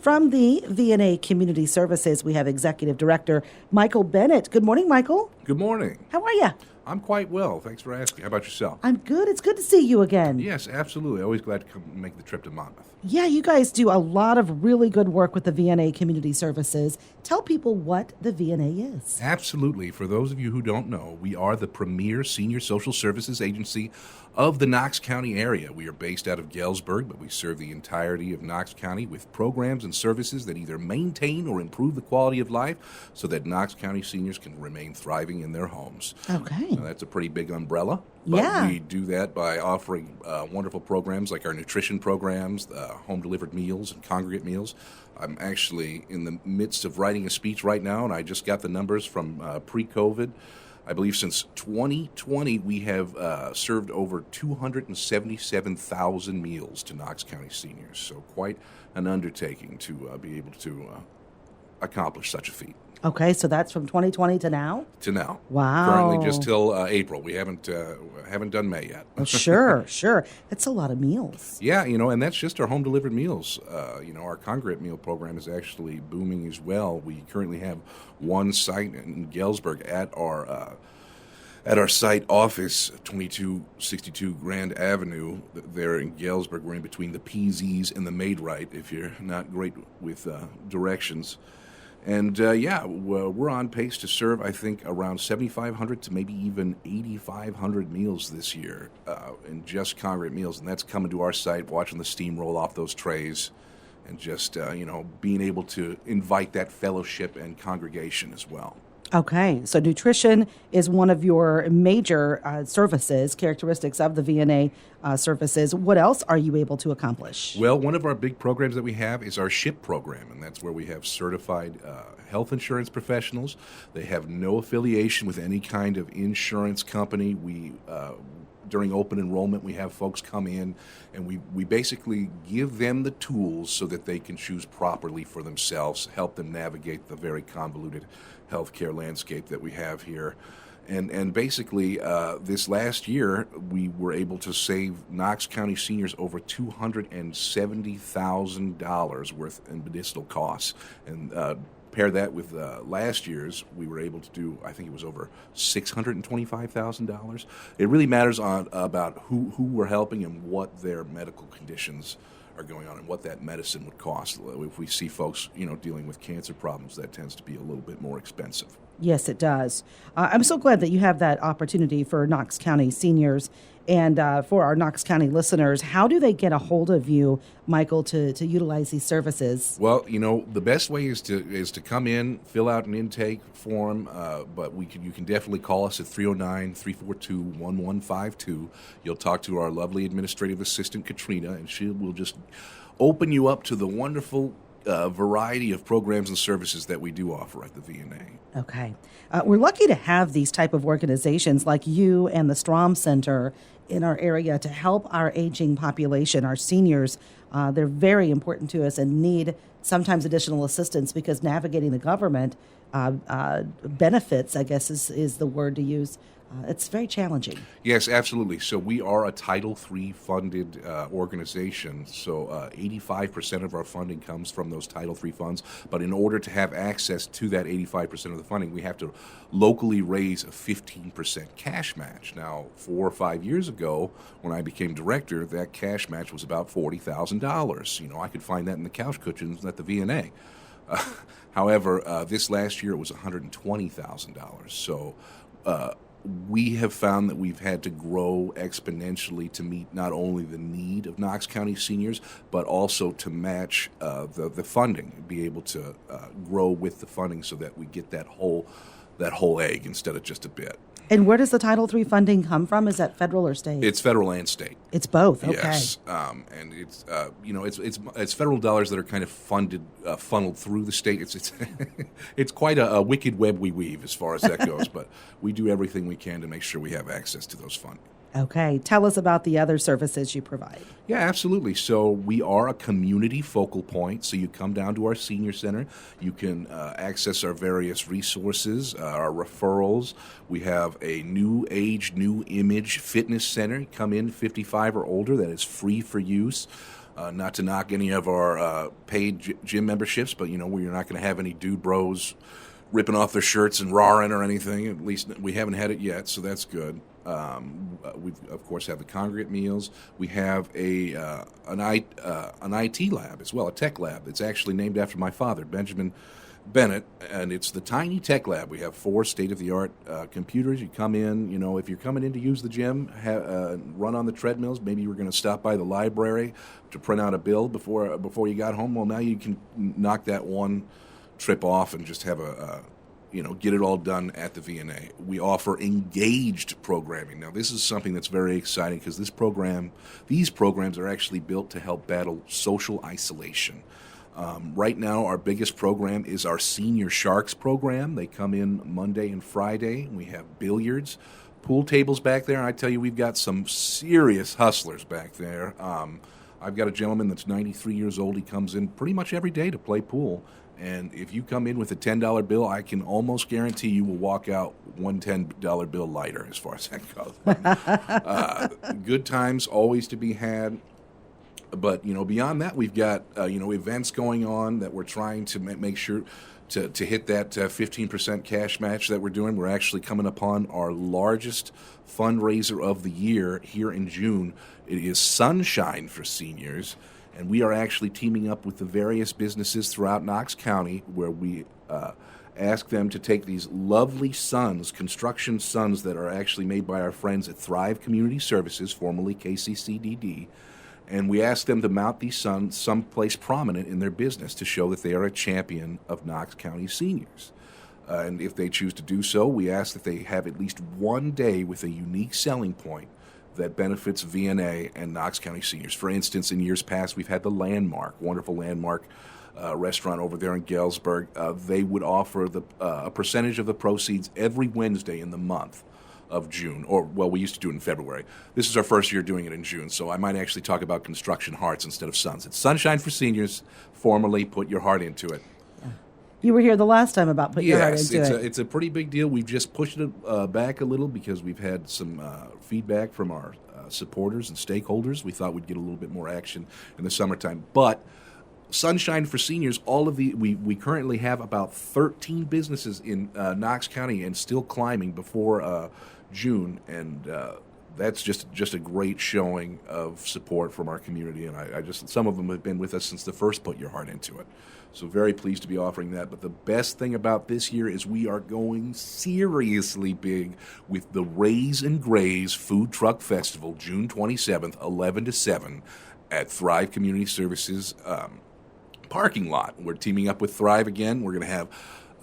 From the VNA Community Services, we have Executive Director Michael Bennett. Good morning, Michael. Good morning. How are you? I'm quite well. Thanks for asking. How about yourself? I'm good. It's good to see you again. Yes, absolutely. Always glad to come make the trip to Monmouth. Yeah, you guys do a lot of really good work with the VNA Community Services. Tell people what the VNA is. Absolutely. For those of you who don't know, we are the premier senior social services agency of the Knox County area. We are based out of Galesburg, but we serve the entirety of Knox County with programs and services that either maintain or improve the quality of life so that Knox County seniors can remain thriving in their homes. Okay. Now, that's a pretty big umbrella. But Yeah. we do that by offering wonderful programs like our nutrition programs, home-delivered meals and congregate meals. I'm actually in the midst of writing a speech right now, and I just got the numbers from pre-COVID. I believe since 2020, we have served over 277,000 meals to Knox County seniors. So quite an undertaking to be able to accomplish such a feat. Okay, so that's from 2020 to now? To now. Wow. Currently just till April. We haven't done May yet. Oh, sure. That's a lot of meals. Yeah, and that's just our home-delivered meals. Our congregate meal program is actually booming as well. We currently have one site in Galesburg at our site office, 2262 Grand Avenue, there in Galesburg. We're in between the PZs and the Maid-Right, if you're not great with directions. And, we're on pace to serve, I think, around 7,500 to maybe even 8,500 meals this year in just congregate meals. And that's coming to our site, watching the steam roll off those trays, and just, being able to invite that fellowship and congregation as well. Okay, so nutrition is one of your major services, characteristics of the VNA services. What else are you able to accomplish? Well, one of our big programs that we have is our SHIP program, and that's where we have certified health insurance professionals. They have no affiliation with any kind of insurance company. During open enrollment, we have folks come in, and we basically give them the tools so that they can choose properly for themselves, help them navigate the very convoluted healthcare landscape that we have here. And basically, this last year, we were able to save Knox County seniors over $270,000 worth in medicinal costs. And pair that with last year's, we were able to do, I think it was over $625,000. It really matters about who we're helping and what their medical conditions are going on and what that medicine would cost. If we see folks, dealing with cancer problems, that tends to be a little bit more expensive. Yes, it does. I'm so glad that you have that opportunity for Knox County seniors and for our Knox County listeners. How do they get a hold of you, Michael, to utilize these services? Well, the best way is to come in, fill out an intake form, but you can definitely call us at 309-342-1152. You'll talk to our lovely administrative assistant, Katrina, and she will just open you up to the wonderful variety of programs and services that we do offer at the VNA. Okay. We're lucky to have these type of organizations like you and the WRAM Center in our area to help our aging population, our seniors. They're very important to us and need sometimes additional assistance because navigating the government benefits, I guess is the word to use. It's very challenging. Yes, absolutely. So we are a Title III funded organization. So 85% of our funding comes from those Title III funds. But in order to have access to that 85% of the funding, we have to locally raise a 15% cash match. Now, 4 or 5 years ago, when I became director, that cash match was about $40,000. I could find that in the couch cushions at the VNA. However, this last year it was $120,000. So we have found that we've had to grow exponentially to meet not only the need of Knox County seniors, but also to match the funding, be able to grow with the funding so that we get that whole egg instead of just a bit. And where does the Title III funding come from? Is that federal or state? It's federal and state. It's both. Okay. Yes, and it's it's federal dollars that are kind of funneled through the state. It's quite a wicked web we weave as far as that goes, but we do everything we can to make sure we have access to those funds. Okay. Tell us about the other services you provide. Yeah, absolutely. So we are a community focal point. So you come down to our senior center. You can access our various resources, our referrals. We have a new age, new image fitness center. Come in 55 or older. That is free for use. Not to knock any of our paid gym memberships, but we're not going to have any dude bros ripping off their shirts and rawing or anything. At least we haven't had it yet, so that's good. We of course have the congregate meals. We have an IT lab as well, a tech lab. It's actually named after my father, Benjamin Bennett, and it's the tiny tech lab. We have 4 state-of-the-art computers. You come in, if you're coming in to use the gym, run on the treadmills. Maybe you were going to stop by the library to print out a bill before you got home. Well, now you can knock that one trip off and just have get it all done at the VNA. We offer engaged programming. Now, this is something that's very exciting because these programs are actually built to help battle social isolation. Right now, our biggest program is our Senior Sharks program. They come in Monday and Friday. We have billiards, pool tables back there. I tell you, we've got some serious hustlers back there. I've got a gentleman that's 93 years old. He comes in pretty much every day to play pool. And if you come in with a $10 bill, I can almost guarantee you will walk out one $10 bill lighter as far as that goes. Good times always to be had. But, beyond that, we've got, events going on that we're trying to make sure to hit that 15% cash match that we're doing. We're actually coming upon our largest fundraiser of the year here in June. It is Sunshine for Seniors. And we are actually teaming up with the various businesses throughout Knox County where we ask them to take these lovely suns, construction suns that are actually made by our friends at Thrive Community Services, formerly KCCDD, and we ask them to mount these suns someplace prominent in their business to show that they are a champion of Knox County seniors. And if they choose to do so, we ask that they have at least one day with a unique selling point that benefits VNA and Knox County seniors. For instance, in years past, we've had the Landmark, wonderful Landmark restaurant over there in Galesburg. They would offer a percentage of the proceeds every Wednesday in the month of June, we used to do it in February. This is our first year doing it in June, so I might actually talk about construction hearts instead of suns. It's Sunshine for Seniors, formerly Put Your Heart Into It. You were here the last time about Put Your Heart Into It. It's a pretty big deal. We've just pushed it back a little because we've had some feedback from our supporters and stakeholders. We thought we'd get a little bit more action in the summertime. But Sunshine for Seniors, we currently have about 13 businesses in Knox County and still climbing before June, and that's just a great showing of support from our community. And some of them have been with us since the first Put Your Heart Into It. So very pleased to be offering that. But the best thing about this year is we are going seriously big with the Raise and Graze Food Truck Festival, June 27th, 11 to 7 at Thrive Community Services parking lot. We're teaming up with Thrive again. We're going to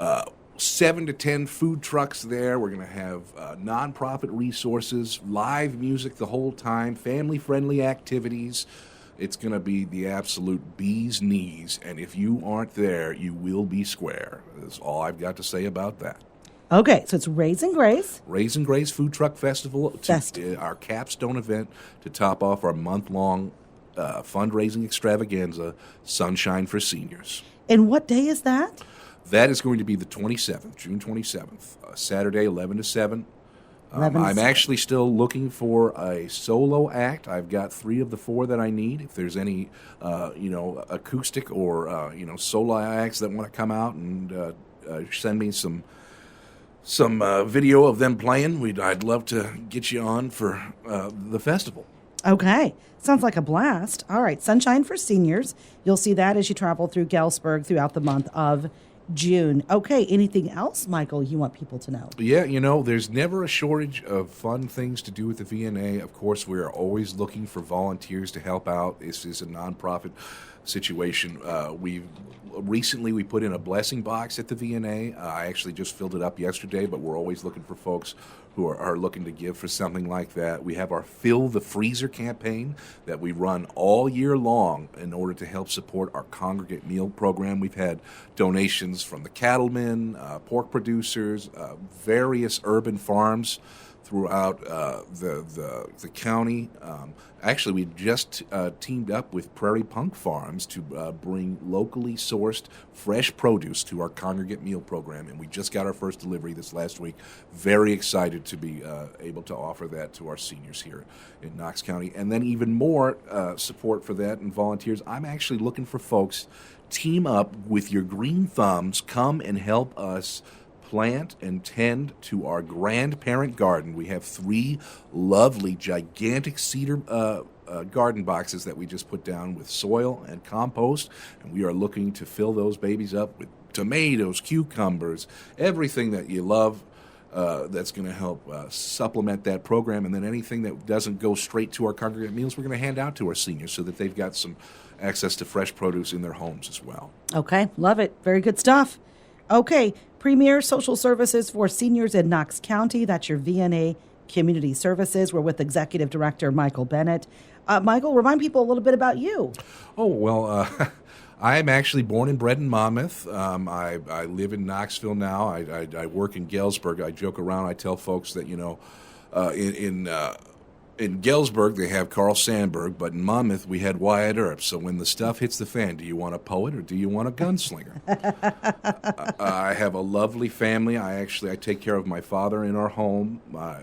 have 7 to 10 food trucks there. We're going to have nonprofit resources, live music the whole time, family-friendly activities. It's going to be the absolute bee's knees, and if you aren't there, you will be square. That's all I've got to say about that. Okay, so it's Raise and Graze. Raise and Graze Food Truck Festival, our capstone event to top off our month-long fundraising extravaganza, Sunshine for Seniors. And what day is that? That is going to be the 27th, June 27th, Saturday, 11 to 7. I'm actually still looking for a solo act. I've got 3 of the 4 that I need. If there's any, acoustic or, solo acts that want to come out and send me some video of them playing, I'd love to get you on for the festival. Okay. Sounds like a blast. All right. Sunshine for Seniors. You'll see that as you travel through Galesburg throughout the month of June. Okay. Anything else, Michael, you want people to know? Yeah, there's never a shortage of fun things to do with the VNA. Of course, we are always looking for volunteers to help out. This is a nonprofit situation. Recently we put in a blessing box at the VNA. I actually just filled it up yesterday, but we're always looking for folks who are looking to give for something like that. We have our Fill the Freezer campaign that we run all year long in order to help support our congregate meal program. We've had donations from the cattlemen, pork producers, various urban farms throughout the county. Actually, we just teamed up with Prairie Punk Farms to bring locally sourced fresh produce to our congregate meal program, and we just got our first delivery this last week. Very excited to be able to offer that to our seniors here in Knox County. And then even more support for that and volunteers. I'm actually looking for folks, team up with your green thumbs, come and help us plant and tend to our grandparent garden. We have 3 lovely, gigantic cedar garden boxes that we just put down with soil and compost, and we are looking to fill those babies up with tomatoes, cucumbers, everything that you love. That's going to help supplement that program, and then anything that doesn't go straight to our congregate meals, we're going to hand out to our seniors so that they've got some access to fresh produce in their homes as well. Okay, love it. Very good stuff. Okay, Premier Social Services for Seniors in Knox County. That's your VNA Community Services. We're with Executive Director Michael Bennett. Michael, remind people a little bit about you. Oh, well, I'm actually born and bred in Monmouth. I live in Knoxville now. I work in Galesburg. I joke around. I tell folks that, in Galesburg, they have Carl Sandburg, but in Monmouth, we had Wyatt Earp. So when the stuff hits the fan, do you want a poet or do you want a gunslinger? I have a lovely family. I take care of my father in our home.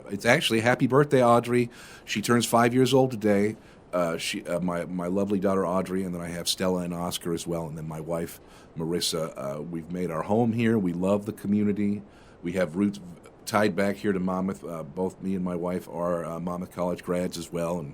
It's actually happy birthday, Audrey. She turns 5 years old today. My lovely daughter, Audrey, and then I have Stella and Oscar as well, and then my wife, Marissa. We've made our home here. We love the community. We have roots tied back here to Monmouth. Both me and my wife are Monmouth College grads as well,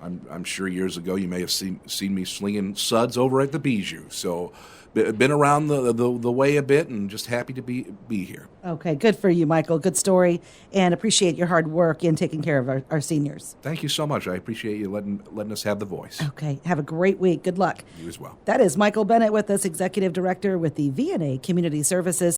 and I'm sure years ago you may have seen me slinging suds over at the Bijou. So been around the way a bit, and just happy to be here. Okay, good for you, Michael. Good story, and appreciate your hard work in taking care of our seniors. Thank you so much. I appreciate you letting us have the voice. Okay, have a great week. Good luck. You as well. That is Michael Bennett with us, Executive Director with the VNA Community Services.